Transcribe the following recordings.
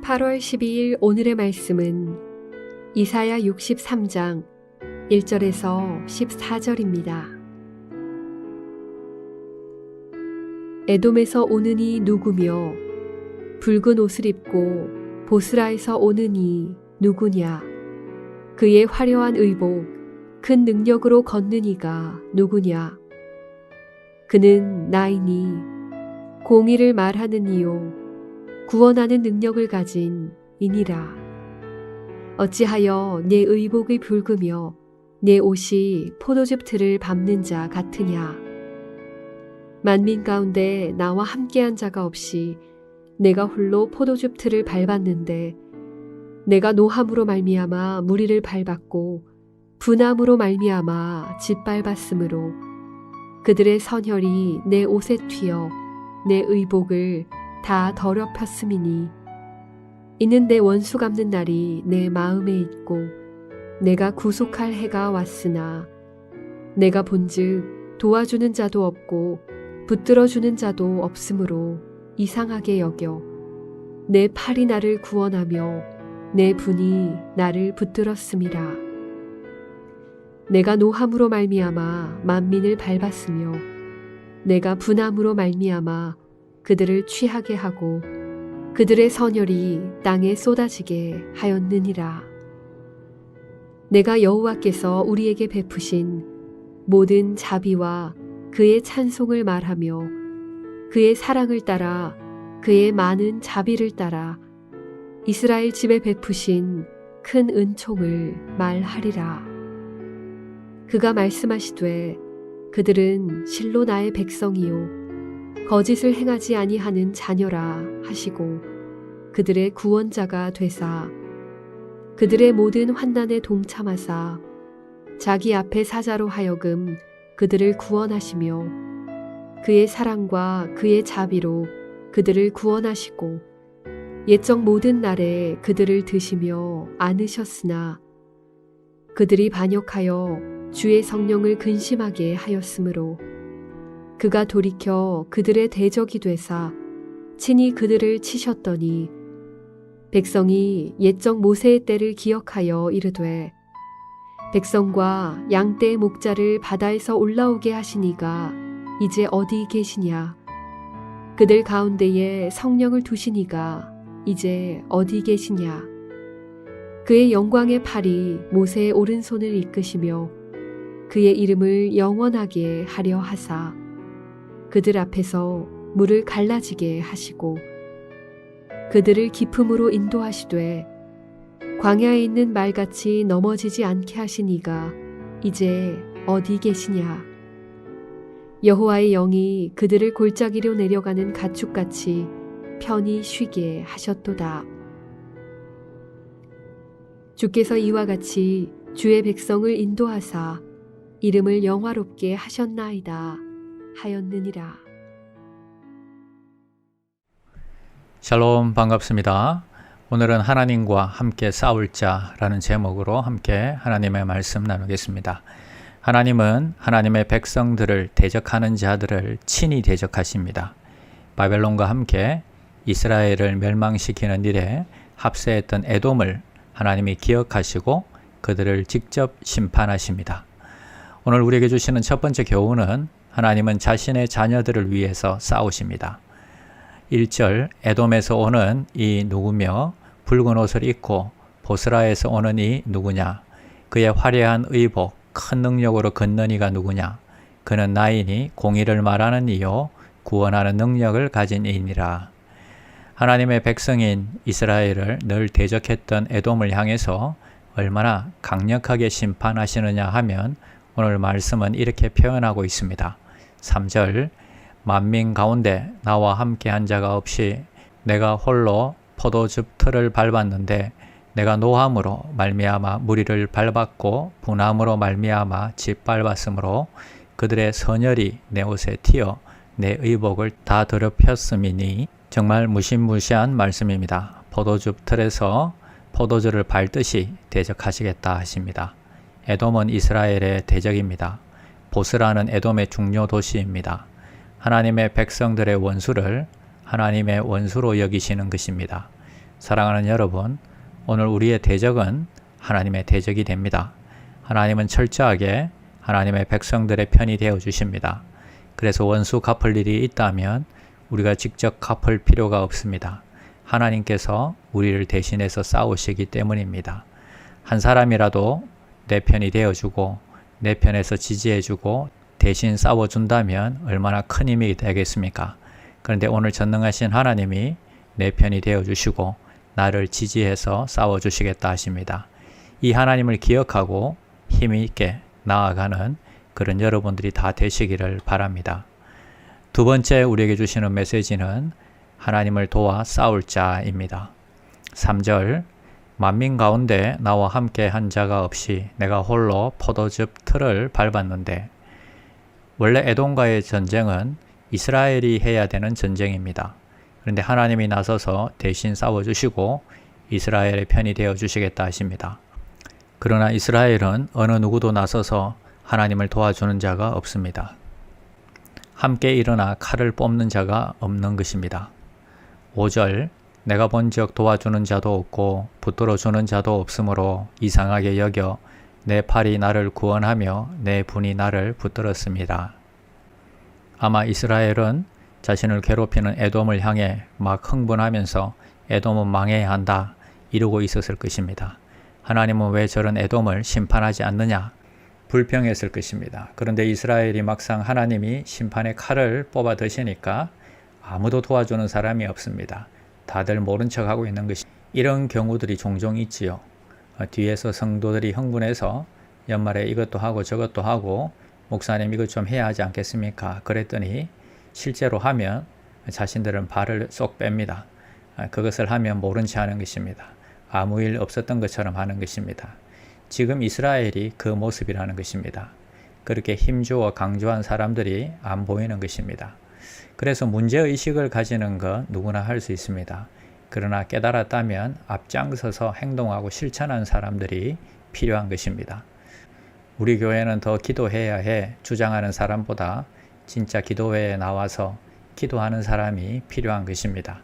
8월 12일 오늘의 말씀은 이사야 63장 1절에서 14절입니다. 에돔에서 오는 이 누구며 붉은 옷을 입고 보스라에서 오는 이 누구냐? 그의 화려한 의복, 큰 능력으로 걷는 이가 누구냐? 그는 나이니 공의를 말하는 이요 구원하는 능력을 가진 이니라. 어찌하여 내 의복이 붉으며 내 옷이 포도즙 틀을 밟는 자 같으냐? 만민 가운데 나와 함께한 자가 없이 내가 홀로 포도즙 틀을 밟았는데 내가 노함으로 말미암아 무리를 밟았고 분함으로 말미암아 짓밟았으므로 그들의 선혈이 내 옷에 튀어 내 의복을 다 더럽혔음이니 이는 내 원수 갚는 날이 내 마음에 있고 내가 구속할 해가 왔으나 내가 본즉 도와주는 자도 없고 붙들어주는 자도 없으므로 이상하게 여겨 내 팔이 나를 구원하며 내 분이 나를 붙들었음이라. 내가 노함으로 말미암아 만민을 밟았으며 내가 분함으로 말미암아 그들을 취하게 하고 그들의 선혈이 땅에 쏟아지게 하였느니라. 내가 여호와께서 우리에게 베푸신 모든 자비와 그의 찬송을 말하며 그의 사랑을 따라 그의 많은 자비를 따라 이스라엘 집에 베푸신 큰 은총을 말하리라. 그가 말씀하시되 그들은 실로 나의 백성이요 거짓을 행하지 아니하는 자녀라 하시고 그들의 구원자가 되사 그들의 모든 환난에 동참하사 자기 앞에 사자로 하여금 그들을 구원하시며 그의 사랑과 그의 자비로 그들을 구원하시고 옛적 모든 날에 그들을 드시며 안으셨으나 그들이 반역하여 주의 성령을 근심하게 하였으므로 그가 돌이켜 그들의 대적이 되사 친히 그들을 치셨더니 백성이 옛적 모세의 때를 기억하여 이르되 백성과 양떼의 목자를 바다에서 올라오게 하시니가 이제 어디 계시냐? 그들 가운데에 성령을 두시니가 이제 어디 계시냐? 그의 영광의 팔이 모세의 오른손을 이끄시며 그의 이름을 영원하게 하려 하사 그들 앞에서 물을 갈라지게 하시고 그들을 깊음으로 인도하시되 광야에 있는 말같이 넘어지지 않게 하시니가 이제 어디 계시냐? 여호와의 영이 그들을 골짜기로 내려가는 가축같이 편히 쉬게 하셨도다. 주께서 이와 같이 주의 백성을 인도하사 이름을 영화롭게 하셨나이다 하였느니라. 샬롬, 반갑습니다. 오늘은 하나님과 함께 싸울 자라는 제목으로 함께 하나님의 말씀 나누겠습니다. 하나님은 하나님의 백성들을 대적하는 자들을 친히 대적하십니다. 바벨론과 함께 이스라엘을 멸망시키는 일에 합세했던 에돔을 하나님이 기억하시고 그들을 직접 심판하십니다. 오늘 우리에게 주시는 첫 번째 교훈은 하나님은 자신의 자녀들을 위해서 싸우십니다. 1절 에돔에서 오는 이 누구며 붉은 옷을 입고 보스라에서 오는 이 누구냐? 그의 화려한 의복 큰 능력으로 걷는 이가 누구냐? 그는 나이니 공의를 말하는 이요 구원하는 능력을 가진 이니라. 하나님의 백성인 이스라엘을 늘 대적했던 에돔을 향해서 얼마나 강력하게 심판하시느냐 하면 오늘 말씀은 이렇게 표현하고 있습니다. 3절 만민 가운데 나와 함께 한 자가 없이 내가 홀로 포도즙 틀을 밟았는데 내가 노함으로 말미암아 무리를 밟았고 분함으로 말미암아 짓밟았으므로 그들의 선혈이 내 옷에 튀어 내 의복을 다 더럽혔음이니. 정말 무시무시한 말씀입니다. 포도즙 틀에서 포도주를 밟듯이 대적하시겠다 하십니다. 에돔은 이스라엘의 대적입니다. 보스라는 에돔의 중요 도시입니다. 하나님의 백성들의 원수를 하나님의 원수로 여기시는 것입니다. 사랑하는 여러분, 오늘 우리의 대적은 하나님의 대적이 됩니다. 하나님은 철저하게 하나님의 백성들의 편이 되어 주십니다. 그래서 원수 갚을 일이 있다면 우리가 직접 갚을 필요가 없습니다. 하나님께서 우리를 대신해서 싸우시기 때문입니다. 한 사람이라도 내 편이 되어주고 내 편에서 지지해주고 대신 싸워준다면 얼마나 큰 힘이 되겠습니까? 그런데 오늘 전능하신 하나님이 내 편이 되어주시고 나를 지지해서 싸워주시겠다 하십니다. 이 하나님을 기억하고 힘있게 나아가는 그런 여러분들이 다 되시기를 바랍니다. 두 번째 우리에게 주시는 메시지는 하나님을 도와 싸울 자입니다. 3절 만민 가운데 나와 함께 한 자가 없이 내가 홀로 포도즙 틀을 밟았는데, 원래 에돔과의 전쟁은 이스라엘이 해야 되는 전쟁입니다. 그런데 하나님이 나서서 대신 싸워주시고 이스라엘의 편이 되어주시겠다 하십니다. 그러나 이스라엘은 어느 누구도 나서서 하나님을 도와주는 자가 없습니다. 함께 일어나 칼을 뽑는 자가 없는 것입니다. 5절 내가 본즉 도와주는 자도 없고 붙들어주는 자도 없으므로 이상하게 여겨 내 팔이 나를 구원하며 내 분이 나를 붙들었습니다. 아마 이스라엘은 자신을 괴롭히는 에돔을 향해 막 흥분하면서 에돔은 망해야 한다 이러고 있었을 것입니다. 하나님은 왜 저런 에돔을 심판하지 않느냐 불평했을 것입니다. 그런데 이스라엘이 막상 하나님이 심판의 칼을 뽑아 드시니까 아무도 도와주는 사람이 없습니다. 다들 모른 척하고 있는 것이 이런 경우들이 종종 있지요. 뒤에서 성도들이 흥분해서 연말에 이것도 하고 저것도 하고 목사님 이것 좀 해야 하지 않겠습니까? 그랬더니 실제로 하면 자신들은 발을 쏙 뺍니다. 그것을 하면 모른 체 하는 것입니다. 아무 일 없었던 것처럼 하는 것입니다. 지금 이스라엘이 그 모습이라는 것입니다. 그렇게 힘주어 강조한 사람들이 안 보이는 것입니다. 그래서 문제의식을 가지는 것 누구나 할 수 있습니다. 그러나 깨달았다면 앞장서서 행동하고 실천한 사람들이 필요한 것입니다. 우리 교회는 더 기도해야 해 주장하는 사람보다 진짜 기도회에 나와서 기도하는 사람이 필요한 것입니다.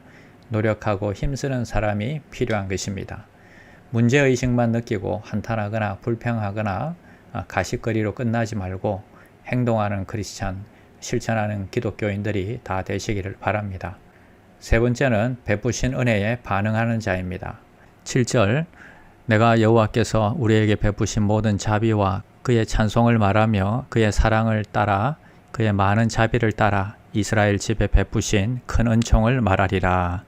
노력하고 힘쓰는 사람이 필요한 것입니다. 문제의식만 느끼고 한탄하거나 불평하거나 가십거리로 끝나지 말고 행동하는 크리스찬, 실천하는 기독교인들이 다 되시기를 바랍니다. 세 번째는 베푸신 은혜에 반응하는 자입니다. 7절 내가 여호와께서 우리에게 베푸신 모든 자비와 그의 찬송을 말하며 그의 사랑을 따라 그의 많은 자비를 따라 이스라엘 집에 베푸신 큰 은총을 말하리라.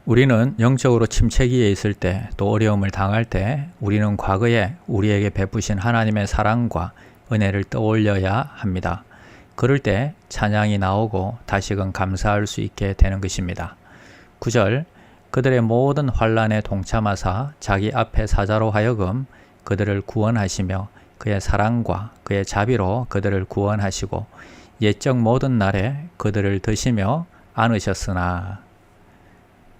우리는 영적으로 침체기에 있을 때 또 어려움을 당할 때 우리는 과거에 우리에게 베푸신 하나님의 사랑과 은혜를 떠올려야 합니다. 그럴 때 찬양이 나오고 다시금 감사할 수 있게 되는 것입니다. 9절 그들의 모든 환난에 동참하사 자기 앞에 사자로 하여금 그들을 구원하시며 그의 사랑과 그의 자비로 그들을 구원하시고 옛적 모든 날에 그들을 드시며 안으셨으나.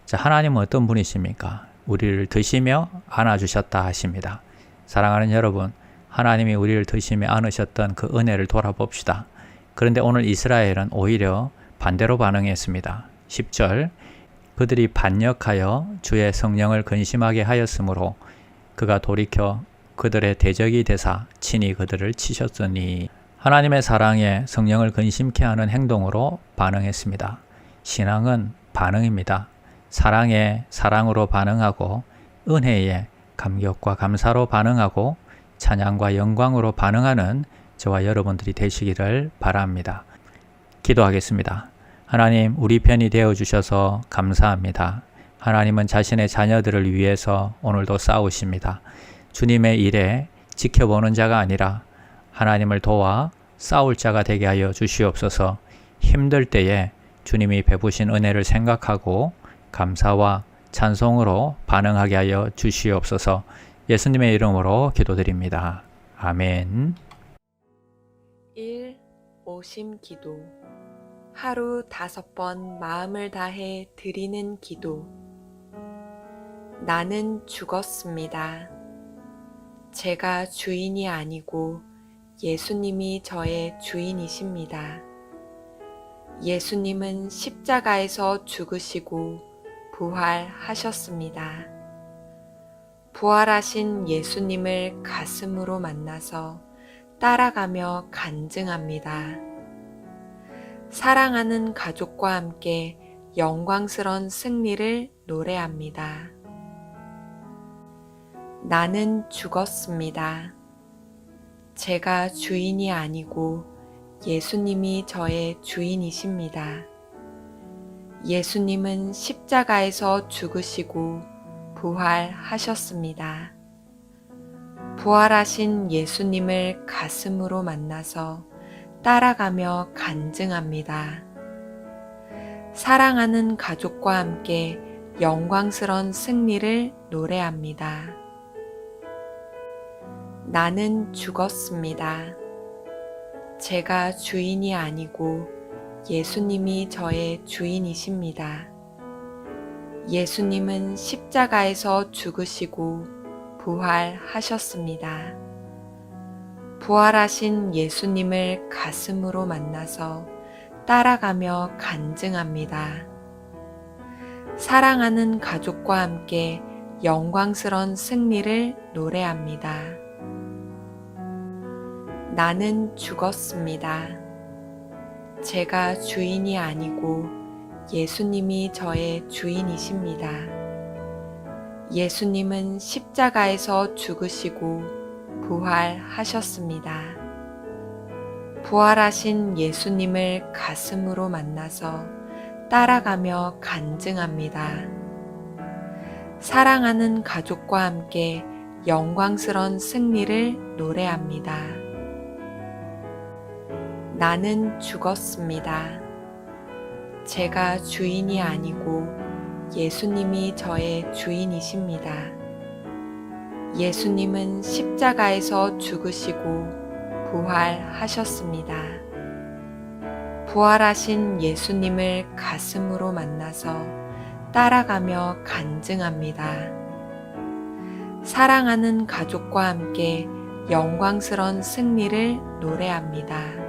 자, 하나님은 어떤 분이십니까? 우리를 드시며 안아주셨다 하십니다. 사랑하는 여러분, 하나님이 우리를 드시며 안으셨던 그 은혜를 돌아봅시다. 그런데 오늘 이스라엘은 오히려 반대로 반응했습니다. 10절 그들이 반역하여 주의 성령을 근심하게 하였으므로 그가 돌이켜 그들의 대적이 되사 친히 그들을 치셨으니. 하나님의 사랑에 성령을 근심케 하는 행동으로 반응했습니다. 신앙은 반응입니다. 사랑에 사랑으로 반응하고 은혜에 감격과 감사로 반응하고 찬양과 영광으로 반응하는 저와 여러분들이 되시기를 바랍니다. 기도하겠습니다. 하나님, 우리 편이 되어주셔서 감사합니다. 하나님은 자신의 자녀들을 위해서 오늘도 싸우십니다. 주님의 일에 지켜보는 자가 아니라 하나님을 도와 싸울 자가 되게 하여 주시옵소서. 힘들 때에 주님이 베푸신 은혜를 생각하고 감사와 찬송으로 반응하게 하여 주시옵소서. 예수님의 이름으로 기도드립니다. 아멘. 1. 오심 기도. 하루 5번 마음을 다해 드리는 기도. 나는 죽었습니다. 제가 주인이 아니고 예수님이 저의 주인이십니다. 예수님은 십자가에서 죽으시고 부활하셨습니다. 부활하신 예수님을 가슴으로 만나서 따라가며 간증합니다. 사랑하는 가족과 함께 영광스런 승리를 노래합니다. 나는 죽었습니다. 제가 주인이 아니고 예수님이 저의 주인이십니다. 예수님은 십자가에서 죽으시고 부활하셨습니다. 부활하신 예수님을 가슴으로 만나서 따라가며 간증합니다. 사랑하는 가족과 함께 영광스런 승리를 노래합니다. 나는 죽었습니다. 제가 주인이 아니고 예수님이 저의 주인이십니다. 예수님은 십자가에서 죽으시고 부활하셨습니다. 부활하신 예수님을 가슴으로 만나서 따라가며 간증합니다. 사랑하는 가족과 함께 영광스런 승리를 노래합니다. 나는 죽었습니다. 제가 주인이 아니고 예수님이 저의 주인이십니다. 예수님은 십자가에서 죽으시고 부활하셨습니다. 부활하신 예수님을 가슴으로 만나서 따라가며 간증합니다. 사랑하는 가족과 함께 영광스런 승리를 노래합니다. 나는 죽었습니다. 제가 주인이 아니고 예수님이 저의 주인이십니다. 예수님은 십자가에서 죽으시고 부활하셨습니다. 부활하신 예수님을 가슴으로 만나서 따라가며 간증합니다. 사랑하는 가족과 함께 영광스런 승리를 노래합니다.